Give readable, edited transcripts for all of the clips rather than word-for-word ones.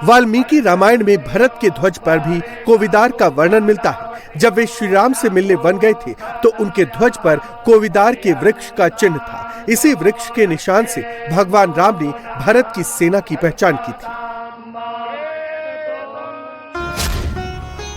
वाल्मीकि रामायण में भरत के ध्वज पर भी कोविदार का वर्णन मिलता है। जब वे श्री राम से मिलने वन गए थे तो उनके ध्वज पर कोविदार के वृक्ष का चिन्ह था। इसी वृक्ष के निशान से भगवान राम ने भरत की सेना की पहचान की थी।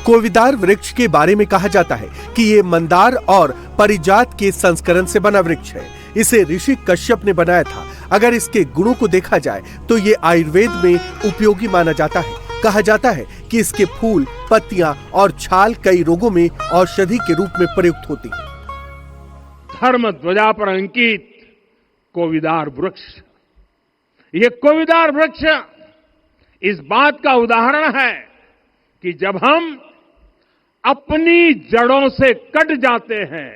कोविदार वृक्ष के बारे में कहा जाता है कि ये मंदार और परिजात के संस्करण से बना वृक्ष है। इसे ऋषि कश्यप ने बनाया था। अगर इसके गुणों को देखा जाए तो ये आयुर्वेद में उपयोगी माना जाता है। कहा जाता है कि इसके फूल, पत्तियां और छाल कई रोगों में औषधि के रूप में प्रयुक्त होती है। धर्म ध्वजा पर अंकित कोविदार वृक्ष, ये कोविदार वृक्ष इस बात का उदाहरण है कि जब हम अपनी जड़ों से कट जाते हैं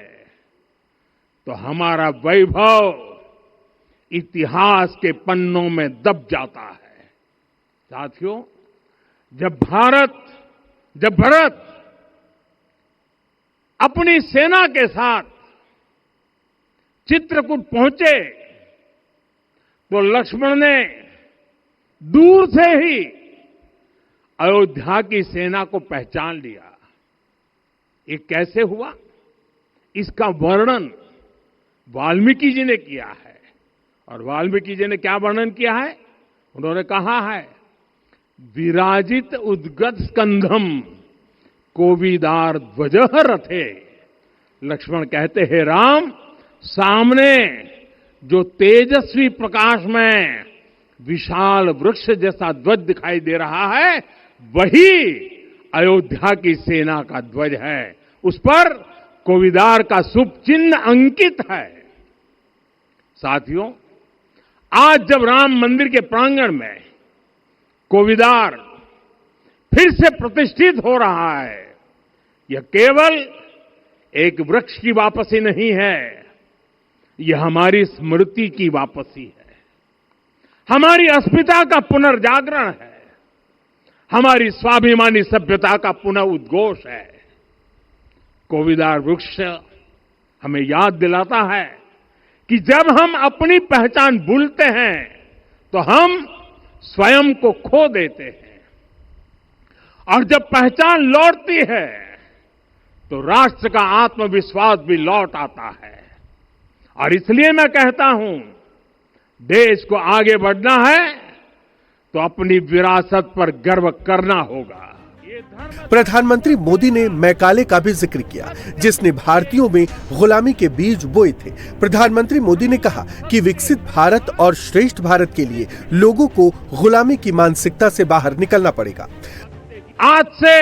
तो हमारा वैभव इतिहास के पन्नों में दब जाता है। साथियों, जब भरत अपनी सेना के साथ चित्रकूट पहुंचे तो लक्ष्मण ने दूर से ही अयोध्या की सेना को पहचान लिया। ये कैसे हुआ, इसका वर्णन वाल्मीकि जी ने किया है। और वाल्मीकि जी ने क्या वर्णन किया है? उन्होंने कहा है, विराजित उद्गत स्कंधम कोविदार ध्वजः रथे। लक्ष्मण कहते हैं, राम, सामने जो तेजस्वी प्रकाश में विशाल वृक्ष जैसा ध्वज दिखाई दे रहा है, वही अयोध्या की सेना का ध्वज है। उस पर कोविदार का शुभ चिन्ह अंकित है। साथियों, आज जब राम मंदिर के प्रांगण में कोविदार फिर से प्रतिष्ठित हो रहा है, यह केवल एक वृक्ष की वापसी नहीं है, यह हमारी स्मृति की वापसी है, हमारी अस्मिता का पुनर्जागरण है, हमारी स्वाभिमानी सभ्यता का पुनः उद्घोष है। कोविदार वृक्ष हमें याद दिलाता है कि जब हम अपनी पहचान भूलते हैं तो हम स्वयं को खो देते हैं, और जब पहचान लौटती है तो राष्ट्र का आत्मविश्वास भी लौट आता है। और इसलिए मैं कहता हूं, देश को आगे बढ़ना है तो अपनी विरासत पर गर्व करना होगा। प्रधानमंत्री मोदी ने मैकाले का भी जिक्र किया, जिसने भारतीयों में गुलामी के बीज बोए थे। प्रधानमंत्री मोदी ने कहा कि विकसित भारत और श्रेष्ठ भारत के लिए लोगों को गुलामी की मानसिकता से बाहर निकलना पड़ेगा। आज से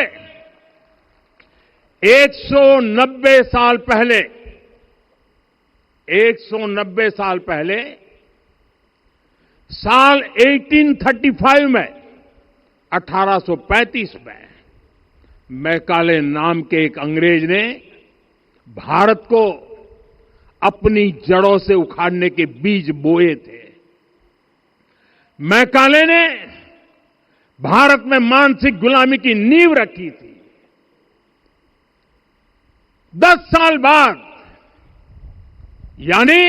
190 साल पहले, 190 साल पहले साल 1835 में, 1835 में मैकाले नाम के एक अंग्रेज ने भारत को अपनी जड़ों से उखाड़ने के बीज बोए थे। मैकाले ने भारत में मानसिक गुलामी की नींव रखी थी। 10 साल बाद, यानी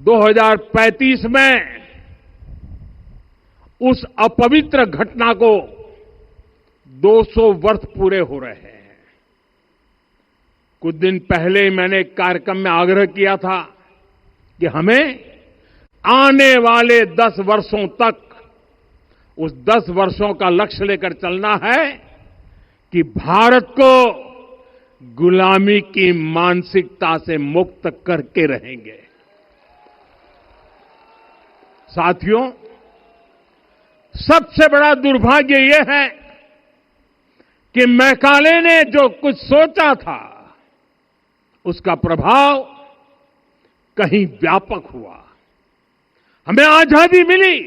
2035 में, उस अपवित्र घटना को 200 वर्ष पूरे हो रहे हैं। कुछ दिन पहले मैंने एक कार्यक्रम में आग्रह किया था कि हमें आने वाले 10 वर्षों तक उस 10 वर्षों का लक्ष्य लेकर चलना है कि भारत को गुलामी की मानसिकता से मुक्त करके रहेंगे। साथियों, सबसे बड़ा दुर्भाग्य यह है कि मैकाले ने जो कुछ सोचा था उसका प्रभाव कहीं व्यापक हुआ। हमें आजादी मिली,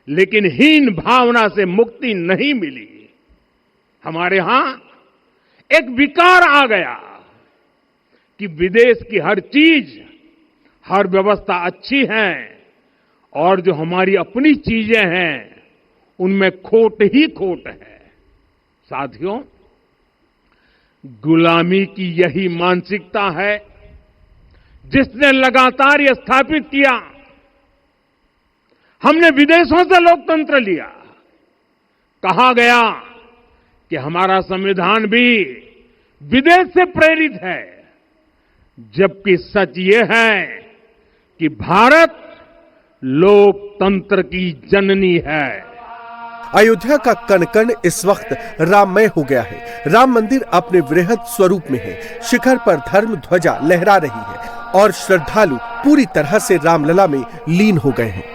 लेकिन हीन भावना से मुक्ति नहीं मिली। हमारे यहां एक विकार आ गया कि विदेश की हर चीज, हर व्यवस्था अच्छी है और जो हमारी अपनी चीजें हैं उनमें खोट ही खोट है। साथियों, गुलामी की यही मानसिकता है जिसने लगातार यह स्थापित किया। हमने विदेशों से लोकतंत्र लिया, कहा गया कि हमारा संविधान भी विदेश से प्रेरित है, जबकि सच ये है कि भारत लोकतंत्र की जननी है। अयोध्या का कण कण इस वक्त राममय हो गया है। राम मंदिर अपने वृहद स्वरूप में है। शिखर पर धर्म ध्वजा लहरा रही है और श्रद्धालु पूरी तरह से रामलला में लीन हो गए हैं।